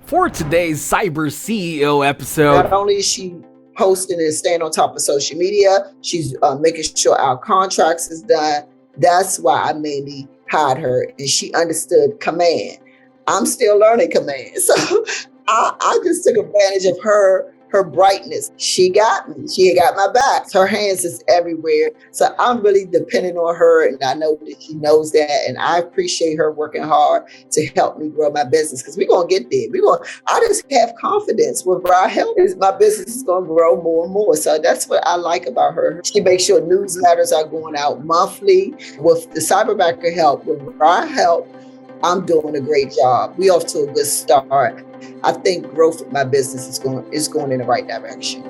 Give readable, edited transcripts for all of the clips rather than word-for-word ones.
For today's Cyber CEO episode, not only is she posting and staying on top of social media, she's making sure our contracts is done. That's why I mainly hired her, and she understood command. I'm still learning command, so I just took advantage of her brightness. She got me. She got my back. Her hands is everywhere. So I'm really depending on her, and I know that she knows that. And I appreciate her working hard to help me grow my business, because we're gonna get there. I just have confidence with her help. My business is gonna grow more and more. So that's what I like about her. She makes sure newsletters are going out monthly. With the Cyberbacker help, with our help, I'm doing a great job. We off to a good start. I think growth of my business is going in the right direction.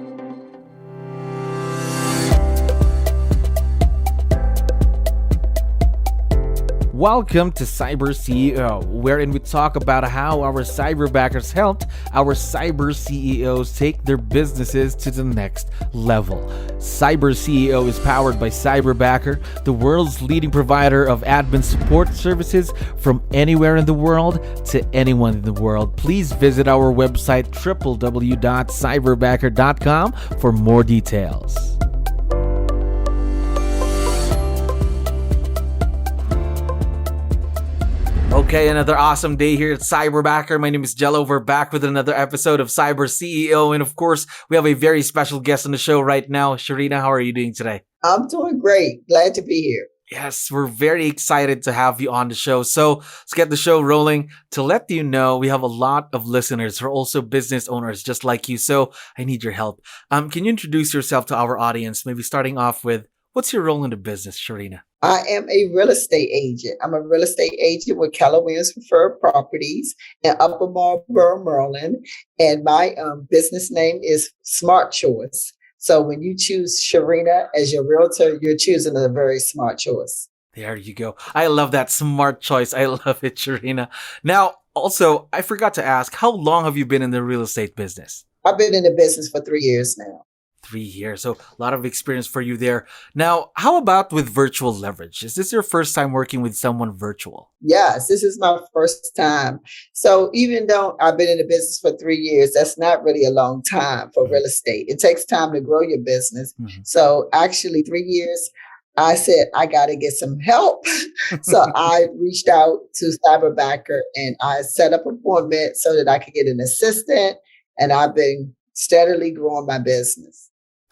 welcome to Cyber CEO, wherein we talk about how our cyberbackers helped our cyber CEOs take their businesses to the next level. Cyber CEO is powered by Cyberbacker, the world's leading provider of admin support services from anywhere in the world to anyone in the world. Please visit our website www.cyberbacker.com for more details. Okay, another awesome day here at Cyberbacker. My name is 𝗙𝗹𝗹𝗶𝗹. We're back with another episode of Cyber CEO. And of course, we have a very special guest on the show right now. Sherina, how are you doing today? I'm doing great. Glad to be here. Yes, we're very excited to have you on the show. So let's get the show rolling. To let you know, we have a lot of listeners who are also business owners just like you. So I need your help. Can you introduce yourself to our audience? Maybe starting off with, what's your role in the business, Sherina? I am a real estate agent. I'm a real estate agent with 𝗙𝗪𝗋𝗋 in Upper Marlboro, Maryland. And my business name is Smart Choice. So when you choose Sherina as your realtor, you're choosing a very smart choice. There you go. I love that smart choice. I love it, Sherina. Now, also, I forgot to ask, how long have you been in the real estate business? I've been in the business for 3 years now. 3 years. So a lot of experience for you there. Now, how about with virtual leverage? Is this your first time working with someone virtual? Yes, this is my first time. So even though I've been in the business for 3 years, that's not really a long time for real estate. It takes time to grow your business. So actually 3 years, I said, I got to get some help. So I reached out to Cyberbacker and I set up an appointment so that I could get an assistant. And I've been steadily growing my business.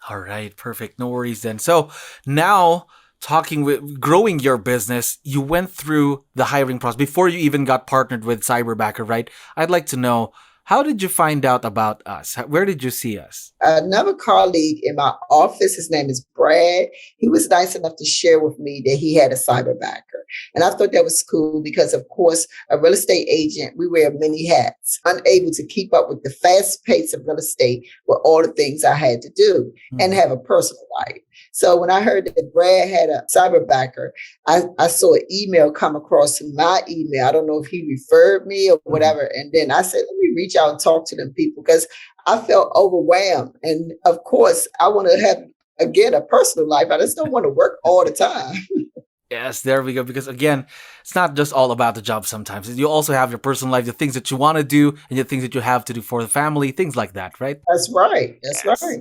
All right, perfect. No worries then. So now growing your business, you went through the hiring process before you even got partnered with Cyberbacker, right? I'd like to know, how did you find out about us? Where did you see us? Another colleague in my office, his name is Brad. He was nice enough to share with me that he had a Cyberbacker. And I thought that was cool because, of course, a real estate agent, we wear many hats, unable to keep up with the fast pace of real estate with all the things I had to do and have a personal life. So when I heard that Brad had a Cyberbacker, I saw an email come across my email. I don't know if he referred me or whatever. And then I said, let me reach out and talk to them people because I felt overwhelmed. And of course, I want to have, again, a personal life. I just don't want to work all the time. Yes, there we go. Because again, it's not just all about the job sometimes. You also have your personal life, the things that you want to do and the things that you have to do for the family, things like that, right? That's right. That's right.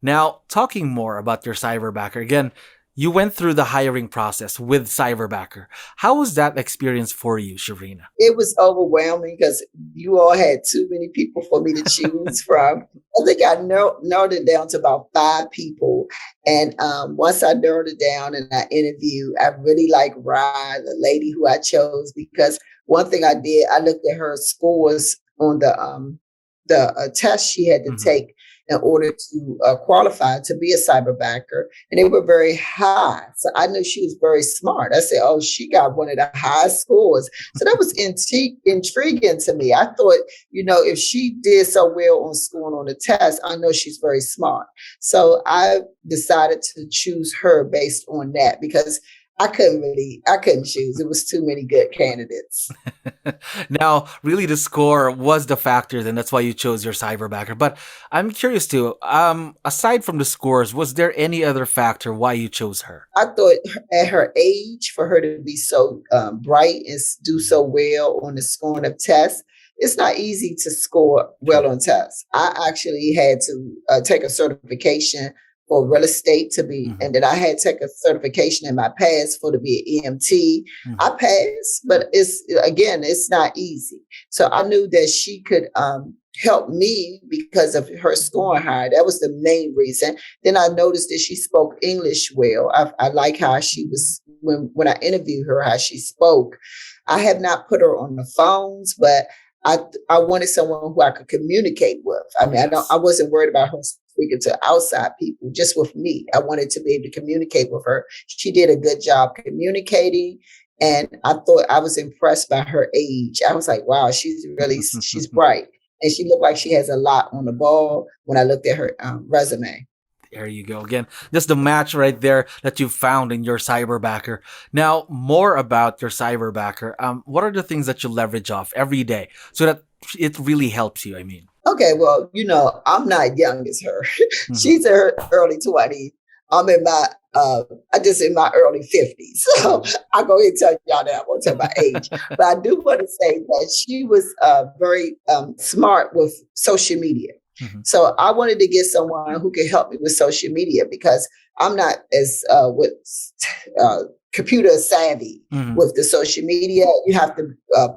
Now, talking more about your Cyberbacker, again, you went through the hiring process with Cyberbacker. How was that experience for you, Sherina? It was overwhelming because you all had too many people for me to choose from. I think I narrowed it down to about 5 people. And once I narrowed it down and I interviewed, I really like Ryan, the lady who I chose, because one thing I did, I looked at her scores on the test she had to take in order to qualify to be a Cyberbacker. And they were very high. So I knew she was very smart. I said, oh, she got one of the highest scores. So that was intriguing to me. I thought, if she did so well on scoring on the test, I know she's very smart. So I decided to choose her based on that because I couldn't choose. It was too many good candidates. Now, really the score was the factor, then that's why you chose your Cyberbacker. But I'm curious too, aside from the scores, was there any other factor why you chose her? I thought at her age, for her to be so bright and do so well on the scoring of tests, it's not easy to score well on tests. I actually had to take a certification for real estate to be, and then I had to take a certification in my past for to be an EMT. I passed, but it's not easy. So I knew that she could help me because of her scoring high. That was the main reason. Then I noticed that she spoke English well. I like how she was, when I interviewed her, how she spoke. I have not put her on the phones, but I wanted someone who I could communicate with. I mean, I wasn't worried about her speaking to outside people, just with me. I wanted to be able to communicate with her. She did a good job communicating. And I thought I was impressed by her age. I was like, wow, she's bright. And she looked like she has a lot on the ball when I looked at her resume. There you go. Again, that's the match right there that you found in your Cyberbacker. Now, more about your Cyberbacker. What are the things that you leverage off every day so that it really helps you? I mean, okay, well, I'm not young as her. She's in her early 20s. I'm in my in my early 50s. So I'll go ahead and tell y'all that I won't tell my age. But I do want to say that she was very smart with social media. So I wanted to get someone who could help me with social media because I'm not as with computer savvy with the social media. You have to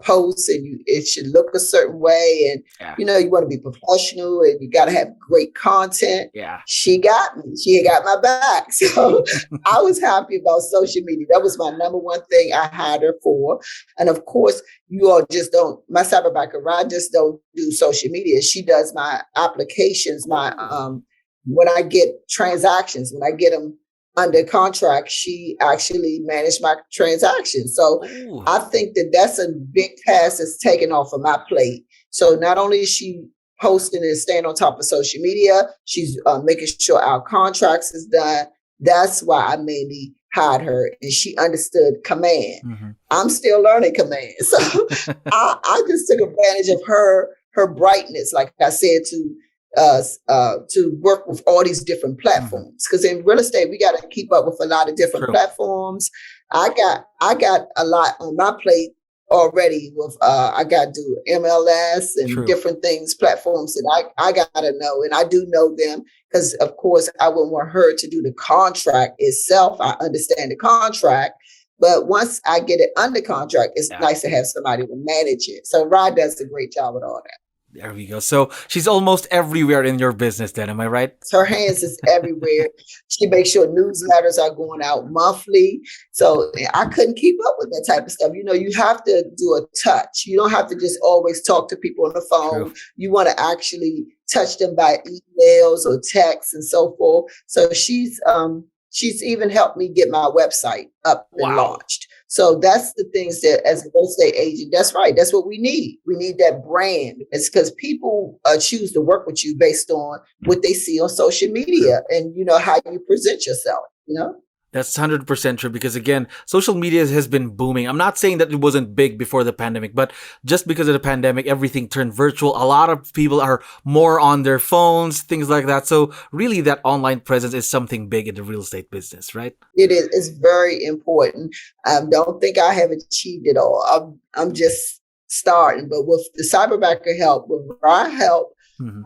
post and it should look a certain way. And, you want to be professional and you got to have great content. Yeah. She got me. She got my back. So I was happy about social media. That was my number one thing I hired her for. And of course, you all just don't, my Cyberbacker, I just don't do social media. She does my applications, when I get transactions, when I get them under contract, she actually managed my transactions. So I think that that's a big task that's taken off of my plate. So not only is she posting and staying on top of social media, she's making sure our contracts is done. That's why I mainly hired her, and she understood command. I'm still learning command. So I just took advantage of her brightness, like I said, to work with all these different platforms. Because in real estate, we got to keep up with a lot of different platforms. I got a lot on my plate already with I got to do MLS and different things, platforms that I got to know. And I do know them because, of course, I wouldn't want her to do the contract itself. I understand the contract. But once I get it under contract, it's nice to have somebody to manage it. So Rod does a great job with all that. There we go. So she's almost everywhere in your business then, am I right? Her hands is everywhere. She makes sure newsletters are going out monthly. So I couldn't keep up with that type of stuff. You have to do a touch. You don't have to just always talk to people on the phone. You want to actually touch them by emails or texts and so forth. So she's even helped me get my website up and launched. So that's the things that as a real estate agent, that's right. That's what we need. We need that brand. It's because people choose to work with you based on what they see on social media and, how you present yourself, That's 100% true because, again, social media has been booming. I'm not saying that it wasn't big before the pandemic, but just because of the pandemic, everything turned virtual. A lot of people are more on their phones, things like that. So really that online presence is something big in the real estate business, right? It is. It's very important. Don't think I have achieved it all. I'm just starting. But with the Cyberbacker help, with our help,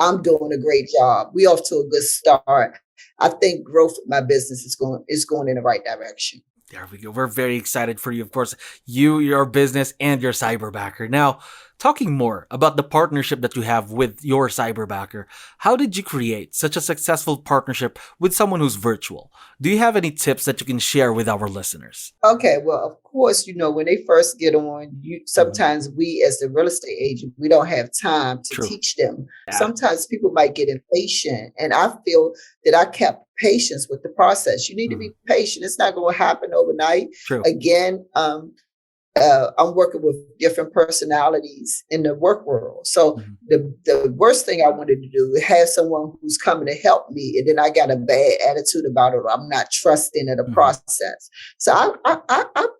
I'm doing a great job. We off to a good start. I think growth of my business is going in the right direction. There we go. We're very excited for you, of course, your business and your Cyberbacker. Now, talking more about the partnership that you have with your Cyberbacker, how did you create such a successful partnership with someone who's virtual? Do you have any tips that you can share with our listeners? Okay, well, of course, when they first get on, sometimes we as the real estate agent, we don't have time to teach them. Sometimes people might get impatient, and I feel that I kept patience with the process. You need to be patient. It's not going to happen overnight. Again, I'm working with different personalities in the work world. So the worst thing I wanted to do is have someone who's coming to help me, and then I got a bad attitude about it. I'm not trusting in the process. So I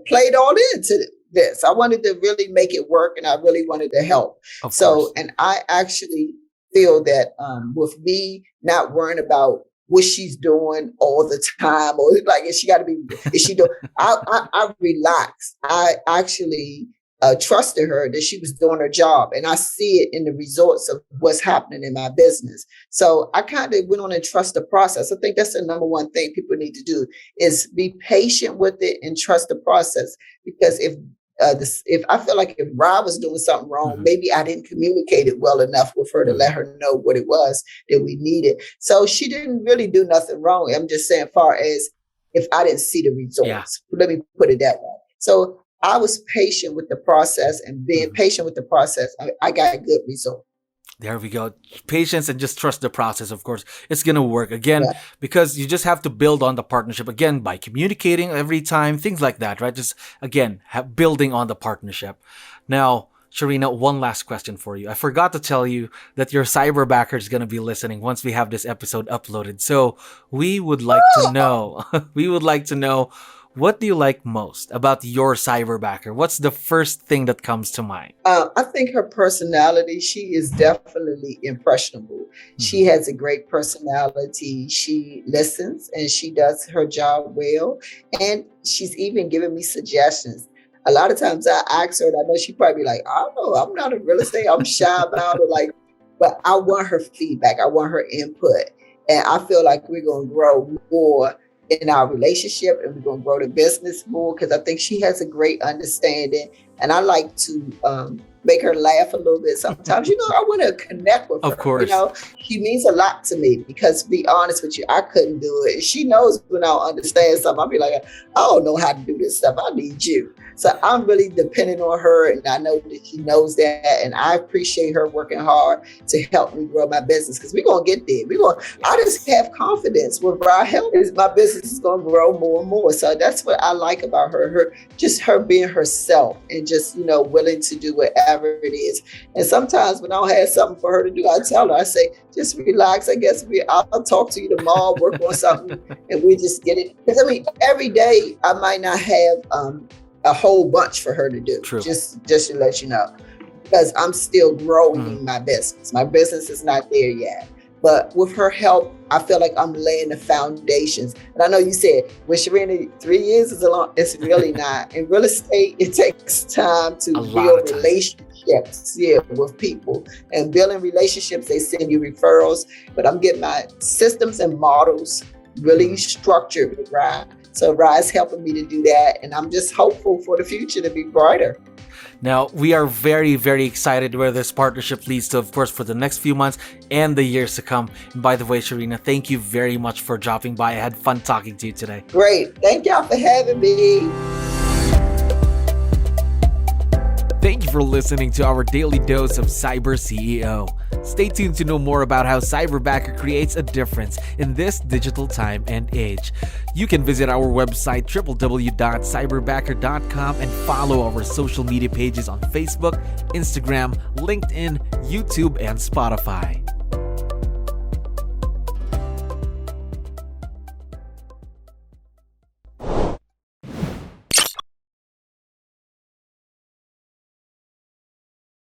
played all into this. I wanted to really make it work, and I really wanted to help. And I actually feel that with me not worrying about what she's doing all the time, or like, is she doing? I relax. I actually trusted her that she was doing her job. And I see it in the results of what's happening in my business. So I kind of went on and trust the process. I think that's the number one thing people need to do is be patient with it and trust the process. Because if I feel like if Rob was doing something wrong, maybe I didn't communicate it well enough with her to let her know what it was that we needed. So she didn't really do nothing wrong. I'm just saying, far as if I didn't see the results, let me put it that way. So I was patient with the process, and being patient with the process, I got a good result. There we go. Patience and just trust the process. Of course, it's going to work again because you just have to build on the partnership again by communicating every time, things like that, right? Just again, building on the partnership. Now, Sherina, one last question for you. I forgot to tell you that your Cyberbacker is going to be listening once we have this episode uploaded. So we would like to know, what do you like most about your Cyberbacker? What's the first thing that comes to mind? I think her personality, she is definitely impressionable. She has a great personality. She listens and she does her job well. And she's even giving me suggestions. A lot of times I ask her, and I know she probably be like, I don't know, I'm not in real estate. I'm shy about it. But I want her feedback. I want her input. And I feel like we're going to grow more in our relationship, and we're going to grow the business more because I think she has a great understanding, and I like to make her laugh a little bit sometimes. I want to connect with her. Of course. She means a lot to me because, to be honest with you, I couldn't do it. She knows when I don't understand something, I'll be like, I don't know how to do this stuff. I need you. So I'm really dependent on her, and I know that she knows that, and I appreciate her working hard to help me grow my business because we're going to get there. I just have confidence with our help. My business is going to grow more and more. So that's what I like about her being herself and just, willing to do whatever it is. And sometimes when I don't have something for her to do, I tell her, I say, just relax. I guess I'll talk to you tomorrow, work on something, and we just get it. Because every day I might not have a whole bunch for her to do. True. Just to let you know, because I'm still growing my business. My business is not there yet. But with her help, I feel like I'm laying the foundations. And I know you said, with Sherina, 3 years is it's really not. In real estate, it takes time to build relationships with people. And building relationships, they send you referrals. But I'm getting my systems and models really structured with Ryan. So Ryan's helping me to do that. And I'm just hopeful for the future to be brighter. Now, we are very, very excited where this partnership leads to, of course, for the next few months and the years to come. And by the way, Sherina, thank you very much for dropping by. I had fun talking to you today. Great. Thank y'all for having me. Thank you for listening to our daily dose of Cyber CEO. Stay tuned to know more about how Cyberbacker creates a difference in this digital time and age. You can visit our website www.cyberbacker.com and follow our social media pages on Facebook, Instagram, LinkedIn, YouTube, and Spotify.